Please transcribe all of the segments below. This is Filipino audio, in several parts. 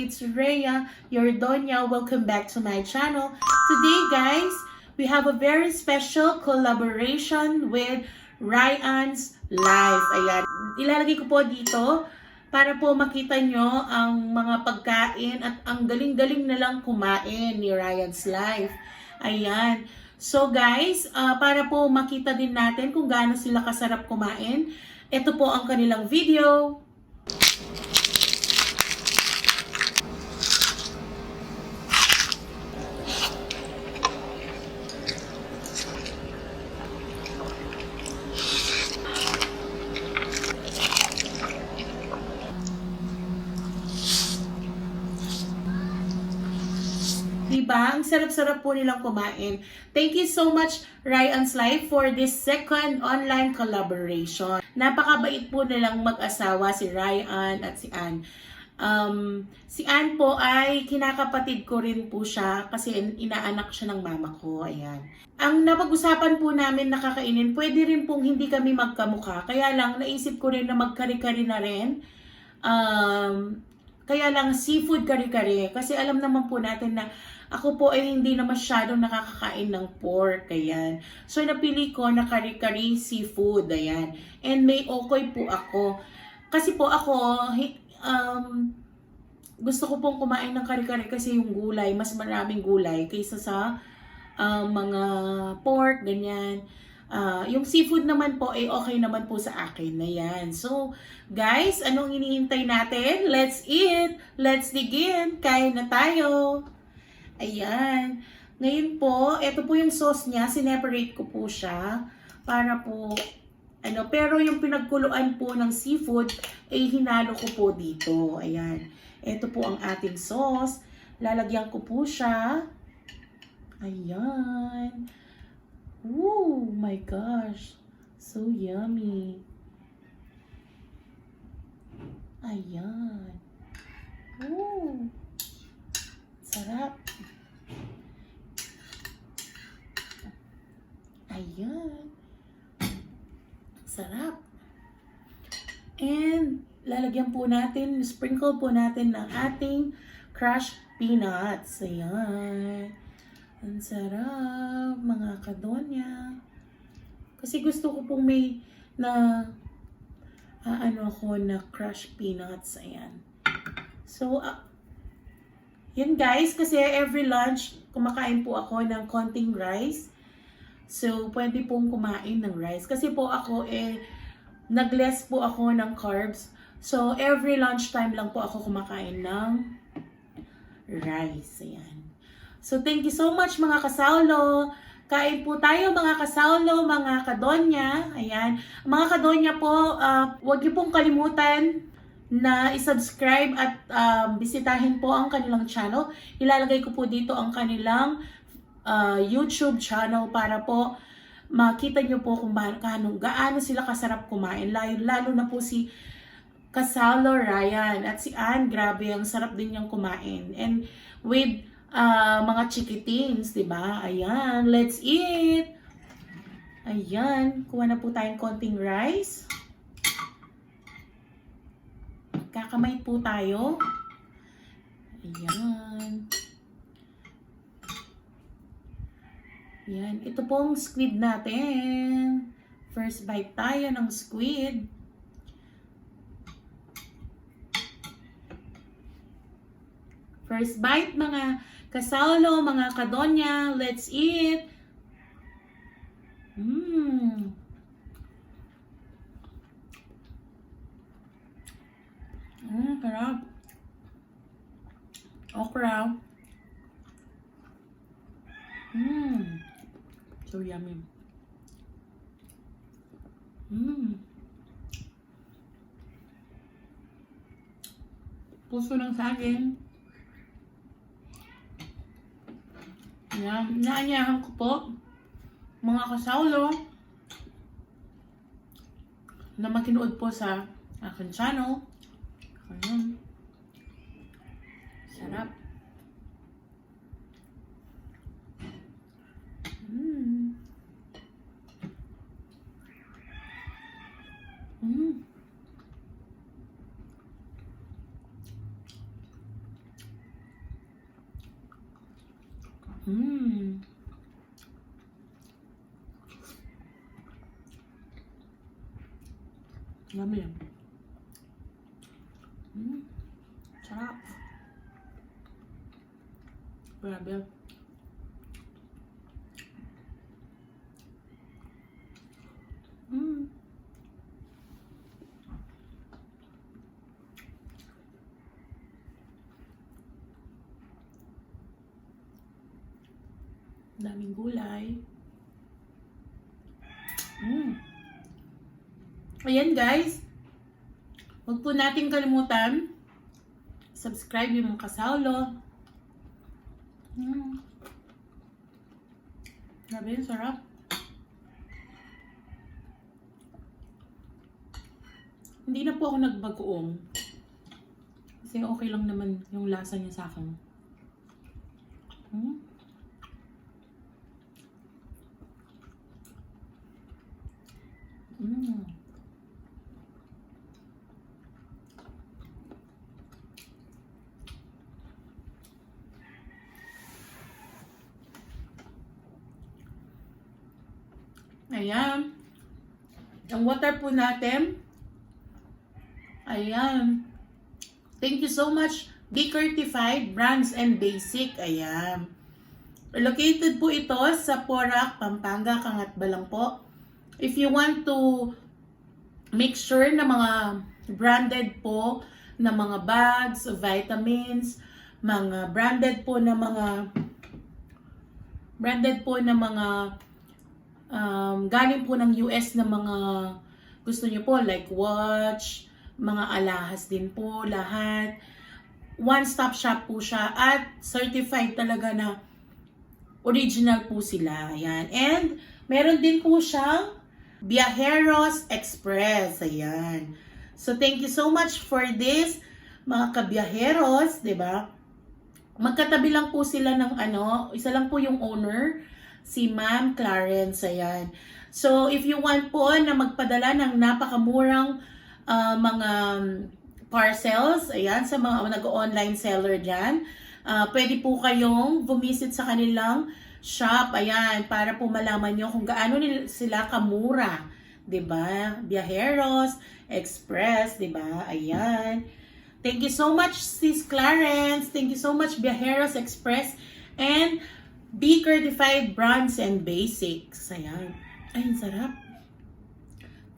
it's Rhea, your Donya. Welcome back to my channel. Today guys, we have a very special collaboration with Ryan's Life. Ayan, ilalagay ko po dito para po makita nyo ang mga pagkain at ang galing-galing na lang kumain ni Ryan's Life. Ayan. So guys, para po makita din natin kung gaano sila kasarap kumain, ito po ang kanilang video. Diba? Ang sarap-sarap po nilang kumain. Thank you so much, Ryan's Life, for this second online collaboration. Napakabait po nilang mag-asawa, si Ryan at si Ann. Si Ann po ay kinakapatid ko rin po siya kasi inaanak siya ng mama ko. Ayan. Ang napag-usapan po namin na kakainin, pwede rin pong hindi kami magkamukha. Kaya lang, naisip ko rin na magkari-kari na rin. Kaya lang seafood kare-kare kasi alam naman po natin na ako po ay hindi na masyadong nakakakain ng pork, ayan. So napili ko na kare-kare seafood, ayan. And may okoy po ako. Kasi po ako, gusto ko pong kumain ng kare-kare kasi yung gulay, mas maraming gulay kaysa sa mga pork, ganyan. Yung seafood naman po ay okay naman po sa akin na yan. So, guys, anong hinihintay natin? Let's eat! Let's begin! Kain na tayo! Ayan. Ngayon po, ito po yung sauce niya. Sineparate ko po siya para po, pero yung pinagkuluan po ng seafood ay hinalo ko po dito. Ayan. Ito po ang ating sauce. Lalagyan ko po siya. Ayan. Oh my gosh, so yummy. Ayan. Oh, sarap. Ayan. Sarap. And lalagyan po natin, sprinkle po natin ng ating crushed peanuts. Ayan. Ang sarap, mga kadonya. Kasi gusto ko pong may na ako na crushed peanuts. Ayan. So, yun guys, kasi every lunch, kumakain po ako ng konting rice. So, pwede pong kumain ng rice. Kasi po ako, nag-less po ako ng carbs. So, every lunchtime lang po ako kumakain ng rice. Ayan. So, thank you so much mga kasaulo. Kain po tayo mga kasaulo, mga kadonya. Ayan. Mga kadonya po, huwag niyo pong kalimutan na isubscribe at bisitahin po ang kanilang channel. Ilalagay ko po dito ang kanilang YouTube channel para po makita niyo po kung gaano sila kasarap kumain. Lalo na po si kasaulo Ryan at si Ann, grabe, ang sarap din niyang kumain. And with mga chikitings, diba? Ayan, let's eat! Ayan, kuha na po tayong konting rice. Kakamay po tayo. Ayan. Ayan, ito pong squid natin. First bite tayo ng squid. First bite mga kasaulo, mga kadonya, let's eat. Sarap. Okra. So yummy. Puso ng saging. Yan, inaanyahan ko po mga kasaulo na makinood po sa aking channel. Ayan. Sarap. Yummy. Sarap. Grabe. Daming gulay. Ayan guys. Huwag po natin kalimutan. Subscribe yung mga kasaulo. Grabe yung sarap. Hindi na po ako nagbagoong. Kasi okay lang naman yung lasa niya sa akin. Ayan. Ang water po natin. Ayan. Thank you so much. CURTIFIED Brands and Basic. Ayan. Located po ito sa Porac, Pampanga, Kangatba lang po. If you want to make sure na mga branded po na mga bags, vitamins, mga branded po na mga galing po ng US na mga gusto nyo po, like watch, mga alahas din po, lahat. One-stop shop po siya at certified talaga na original po sila. Ayan. And meron din po siyang BYAHEROS Express. Ayan. So thank you so much for this, mga ka-BYAHEROS, 'di ba? Magkatabi lang po sila ng isa lang po yung owner, si Ma'am Clarence. Ayan. So if you want po na magpadala ng napakamurang mga parcels, ayan, sa mga nag-online seller dyan, pwede po kayong bumisit sa kanilang shop, ayan, para po malaman nyo kung gaano sila kamura, 'di ba? BYAHEROS Express, 'di ba? Ayan. Thank you so much, Sis Clarence. Thank you so much, BYAHEROS Express and CURTIFIED Brands and Basics. Ayan. Ay, sarap.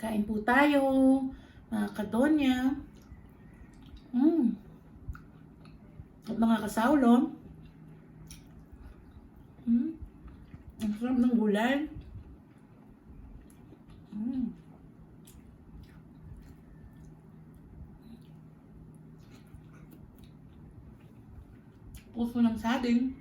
Kain po tayo, mga kadonya. At mga kasaulo. Ang sarap ng gulay. Puso ng saging.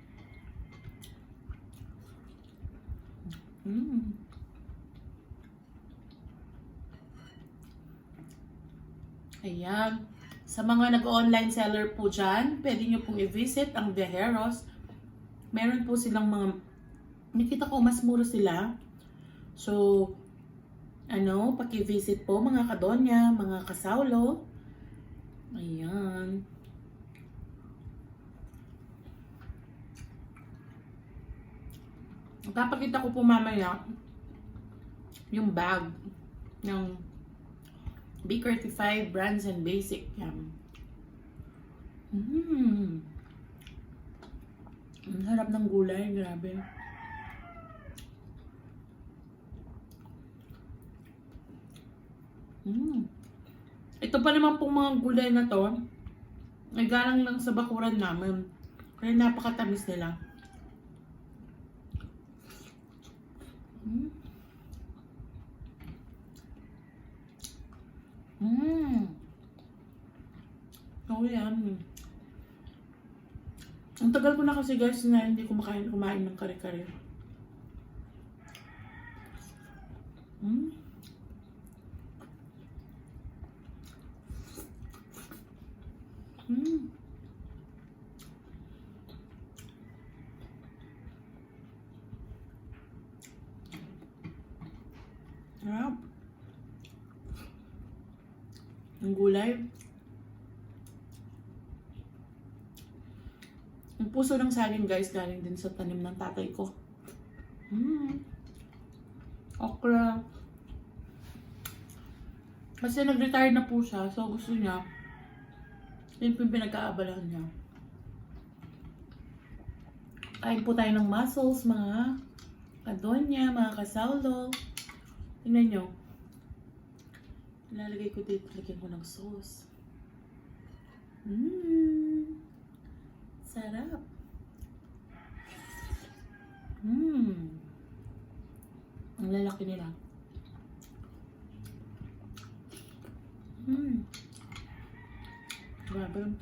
Ayan. Sa mga nag-online seller po dyan, pwede nyo pong i-visit ang BYAHEROS. Meron po silang mga, nakita ko mas mura sila. So, paki-visit po mga kadonya, mga kasaulo. Ayan. Papakita ko po mamaya yung bag ng CURTIFIED Brands and Basic. Yan. Ang sarap ng gulay, grabe. Ito pa naman pong mga gulay na to, ay galang lang sa bakuran namin. Kaya napakatamis nila. Oh, yan. Ang tagal ko na kasi guys na hindi kumain ng kare-kare. Sarap. Ang gulay. Ang puso ng saging guys, galing din sa tanim ng tatay ko. Okra. Kasi nag-retire na po siya, so gusto niya, yun po yung pinagkaabalahan niya. Kain po tayo ng mussels, mga kadonya, mga kasaulo. Tingnan nyo. Ilalagay ko dito, lagyan ko ng sauce. Sarap. Ang lalaki nila. Grabe.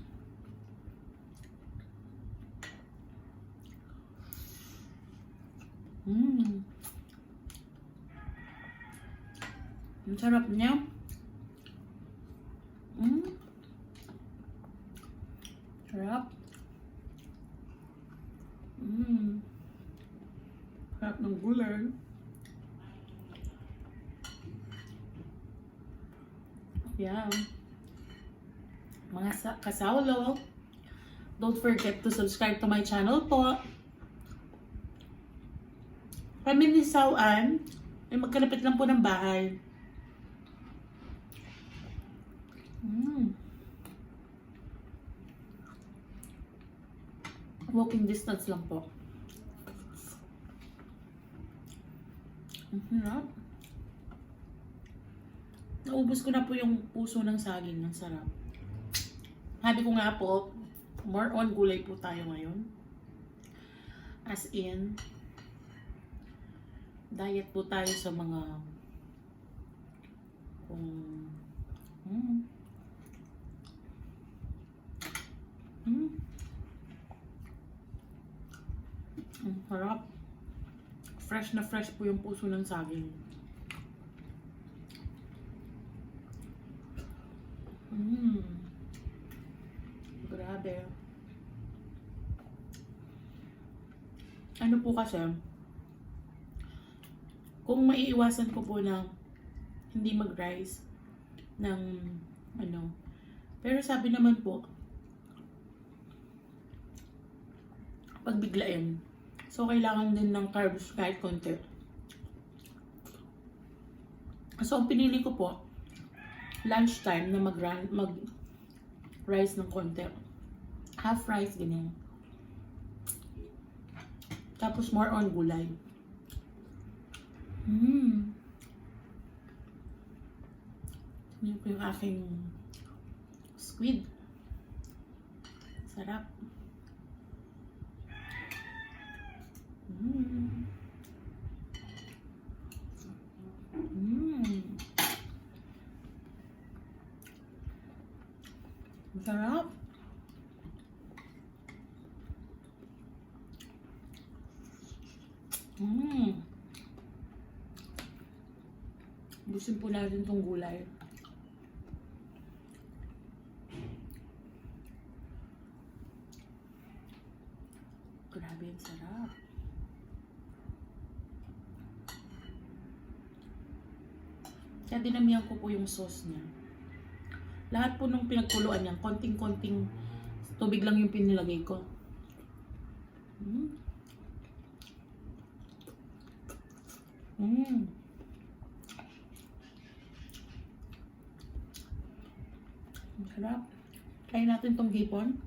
Ang sarap niya. Sarap. Sarap ng gulay. Yan. Mga kasaulo, don't forget to subscribe to my channel po. Kami ni Sauan, ay magkalapit lang po ng bahay. Walking distance lang po. Naubos ko na po yung puso ng saging. Ng sarap. Sabi ko nga po, more on gulay po tayo ngayon. As in, diet po tayo sa mga harap. Fresh na fresh po yung puso ng saging. Grabe. Ano po kasi, kung maiiwasan ko po na hindi mag-rice ng ano, pero sabi naman po, pagbiglain. So, kailangan din ng carbs kahit konti. So, ang pinili ko po, lunchtime na mag-rice ng konti. Half rice, ganyan. Tapos, more on gulay. Yan po yung aking squid. Sarap. Sarap. Busin po natin itong gulay. Grabe, ang sarap. Kaya dinamihan ko po yung sauce niya. Lahat po nung pinagkuluan niya, konting-konting tubig lang yung pinilagay ko. Masarap. Kain natin tong hipon.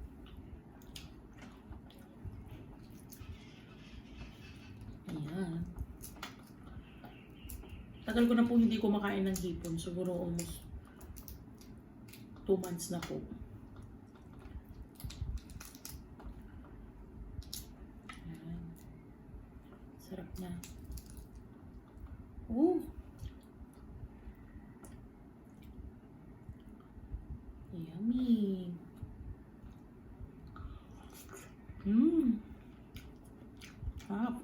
Ayan. Tagal ko na po hindi kumakain ng hipon. Siguro almost 2 months na po. Ayan. Sarap na. Yummy. Sarap.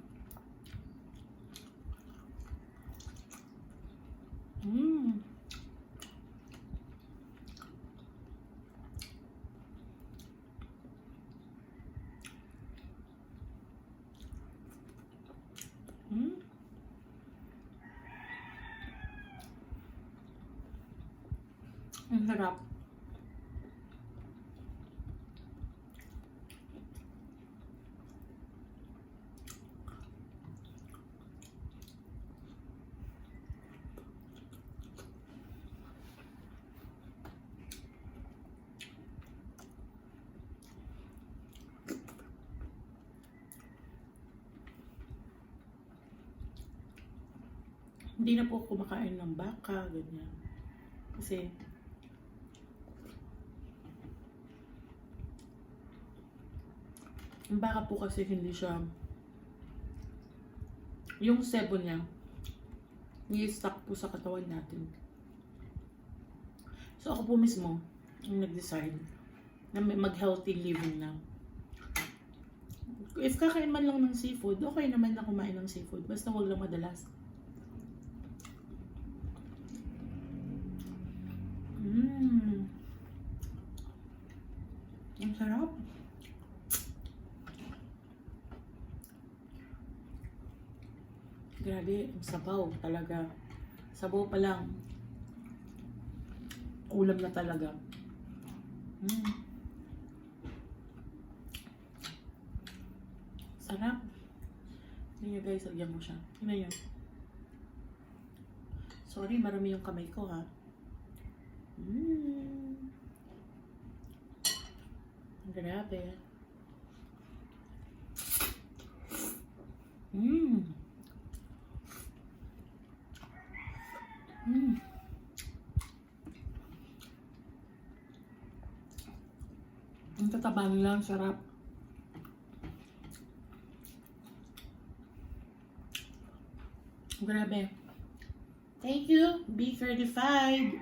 Ang sarap. Hindi na po kumakain ng baka, ganyan. Kasi, ang baka po kasi hindi siya, yung sebo niya, i-stuck po sa katawan natin. So ako po mismo, yung nag-decide na mag-healthy living na. If kakain man lang ng seafood, okay naman na kumain ng seafood. Basta wag lang madalas. Ang sarap. Grabe, ang sabaw talaga. Sabaw pa lang. Ulam na talaga. Sarap. Tignan nyo guys, lagyan mo siya. Tignan nyo. Sorry, marami yung kamay ko ha. Grabe. Ang tataba nila, sarap. Grabe. Thank you, be certified.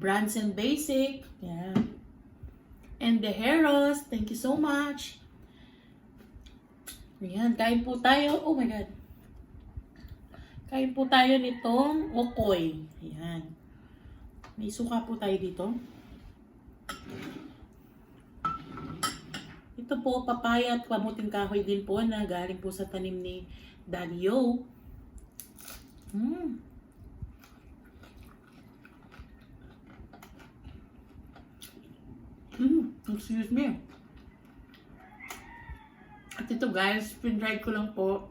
Brands and Basic. Yeah. And BYAHEROS. Thank you so much. Ayan, kain po tayo. Oh my God. Kain po tayo nitong Okoy. Ayan. May suka po tayo dito. Ito po, papaya at kamuting kahoy din po na galing po sa tanim ni Thankyou. Excuse me. At ito guys, pin-dried ko lang po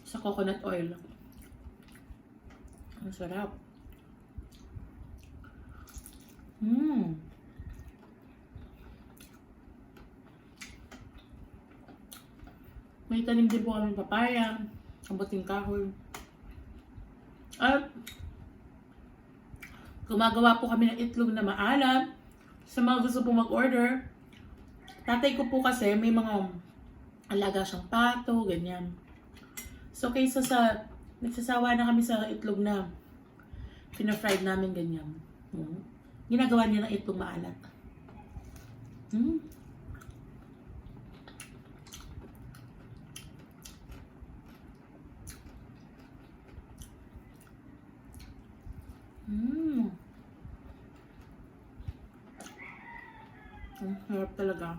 sa coconut oil. Ang sarap. May tanim din po kami papaya, kamuting kahoy. At gumagawa po kami ng itlog na maalat. Sa mga gusto po mag-order, tatay ko po kasi may mga alaga siyang pato, ganyan. So kaysa sa, nagsasawa na kami sa itlog na pina-fried namin ganyan. Ginagawa niya ng itlog maalat. Ang sarap talaga.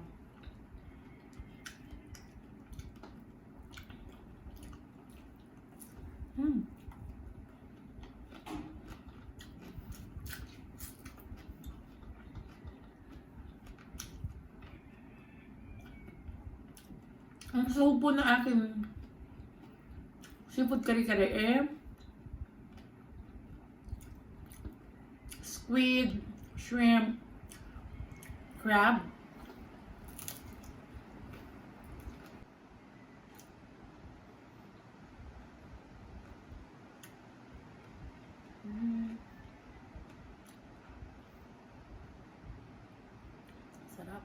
Ang sahog po ng aking seafood kare-kare squid, shrimp, crab, sarap.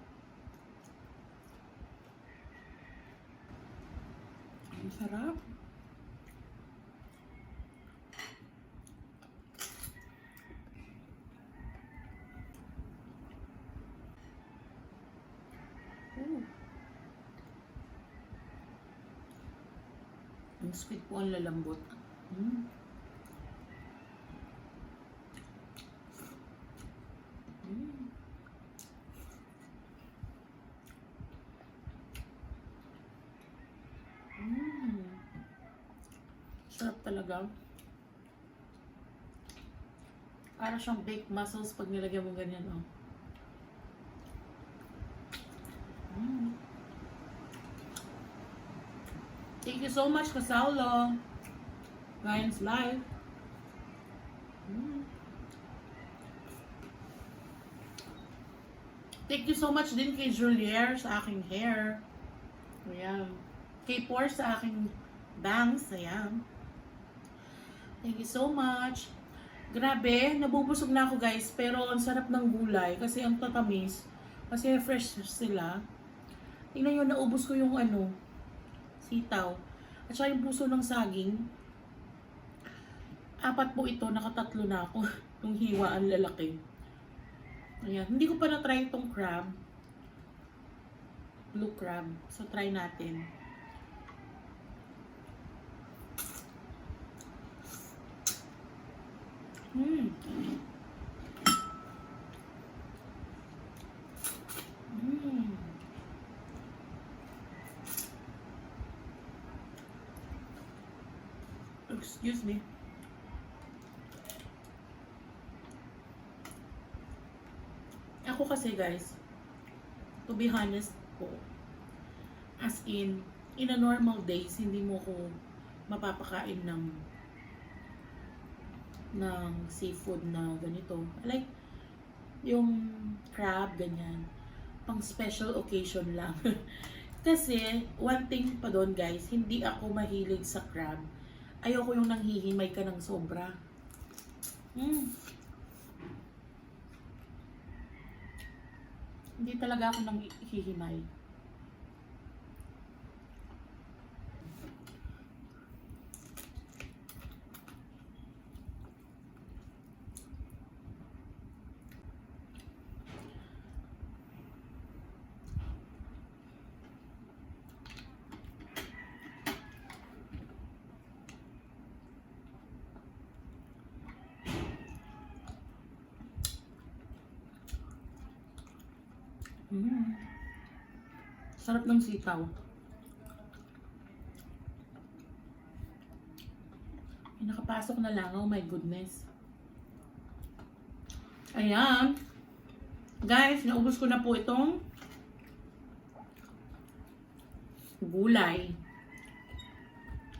Ang sarap. Ang sweet po, ang lalambot. Sarap talaga. Para siyang baked mussels pag nilagyan mo ganyan, oh. Thank you so much, Kasaulo. Ryan's Live. Thank you so much din kay Julier sa aking hair. Ayan. K4 sa aking bangs. Ayan. Thank you so much. Grabe, nabubusog na ako guys. Pero ang sarap ng gulay kasi ang tatamis. Kasi fresh sila. Tingnan nyo, naubos ko yung sitaw. At saka yung puso ng saging. 4 po ito, nakatatlo na ako. Yung hiwa, ang lalaki. Ayan, hindi ko pa na-try itong crab. Blue crab. So, try natin. Excuse me. Ako kasi guys, to be honest po, as in a normal days, hindi mo ko mapapakain ng seafood na ganito. Like, yung crab, ganyan. Pang special occasion lang. Kasi, one thing pa doon guys, hindi ako mahilig sa crab. Ayoko yung nanghihimay ka ng sobra. Hindi talaga ako nanghihimay. Sarap ng sitaw. Nakapasok na lang. Oh my goodness. Ayan. Guys, naubos ko na po itong gulay.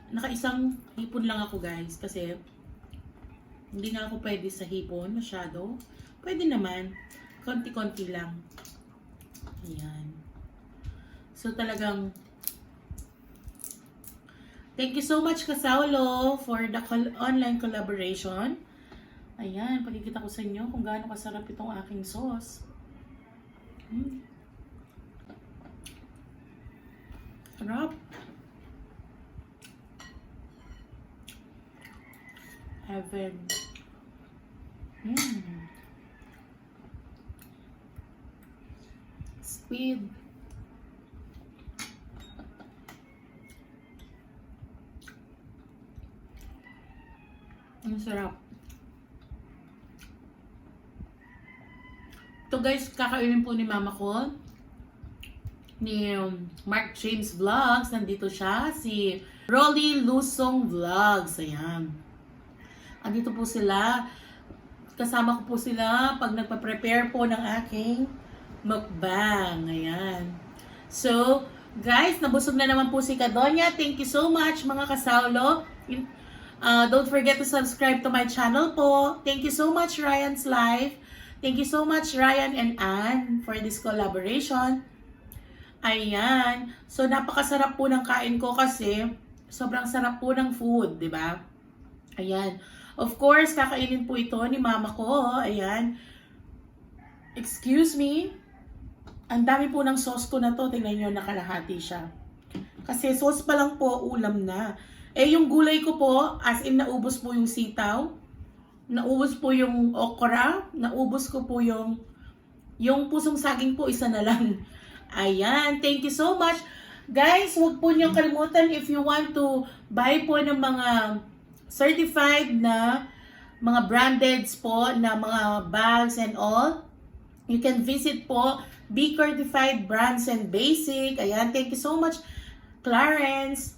Nakaisang hipon lang ako guys. Kasi hindi nga ako pwede sa hipon masyado. Pwede naman. Konti-konti lang. Ayan. So talagang thank you so much Kasaulo for the online collaboration. Ayan, pakikita ko sa inyo kung gaano kasarap itong aking sauce. Sarap. Heaven. Squid. Ang sarap. Ito guys, kakainin po ni mama ko. Ni Mark James Vlogs. Nandito siya. Si Rolly Lusong Vlogs. Ayan. Andito po sila. Kasama ko po sila pag nagpa-prepare po ng aking mukbang. Ayan. So, guys, nabusog na naman po si Kadonya. Thank you so much mga kasaulo. Don't forget to subscribe to my channel po. Thank you so much, Ryan's Life. Thank you so much, Ryan and Ann, for this collaboration. Ayan. So, napakasarap po ng kain ko kasi sobrang sarap po ng food, di ba? Ayan. Of course, kakainin po ito ni mama ko. Ayan. Excuse me. Ang dami po ng sauce ko na to. Tingnan nyo, nakalahati siya. Kasi sauce pa lang po, ulam na. Eh, yung gulay ko po, as in naubos po yung sitaw, naubos po yung okra, naubos ko po yung pusong saging po, isa na lang. Ayan, thank you so much. Guys, huwag po niyong kalimutan if you want to buy po ng mga certified na mga brandeds po na mga bags and all. You can visit po CURTIFIED Brands and Basic. Ayan, thank you so much, Clarence.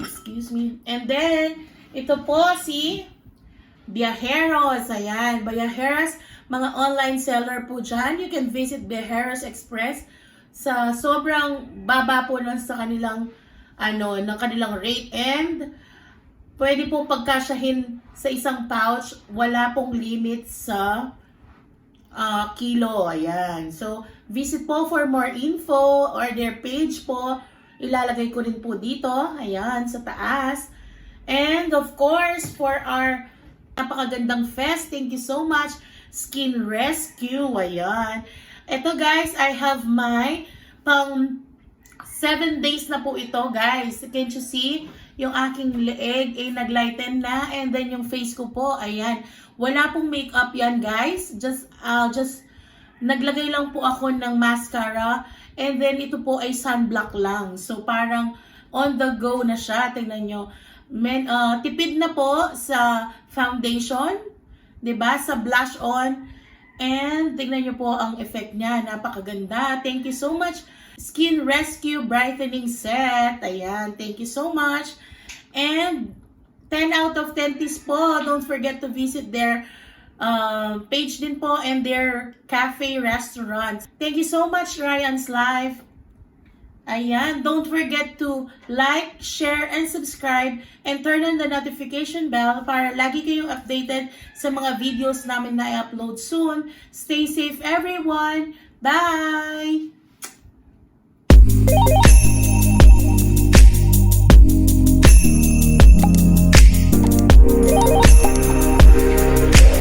Excuse me. And then, ito po si BYAHEROS. Ayan, BYAHEROS, mga online seller po dyan. You can visit BYAHEROS Express sa sobrang baba po lang sa kanilang ng kanilang rate, and pwede po pagkasyahin sa isang pouch. Wala pong limit sa kilo. Ayan. So, visit po for more info or their page po. Ilalagay ko rin po dito. Ayan, sa taas. And of course, for our napakagandang fest, thank you so much, SkinResQ. Ayan. Ito guys, I have my pang 7 days na po ito guys. Can't you see? Yung aking leeg ay naglighten na. And then yung face ko po, ayan. Wala pong makeup yan guys. Just naglagay lang po ako ng mascara. And then ito po ay sunblock lang. So parang on the go na siya. Tingnan nyo. Tipid na po sa foundation. 'Di ba? Sa blush on. And tingnan nyo po ang effect niya. Napakaganda. Thank you so much. SkinResQ Brightening Set. Ayan. Thank you so much. And 10 out of 10 po. Don't forget to visit their page din po and their cafe restaurant. Thank you so much, Ryan's Life. Ayan. Don't forget to like, share, and subscribe and turn on the notification bell para lagi kayong updated sa mga videos namin na i-upload soon. Stay safe everyone. Bye!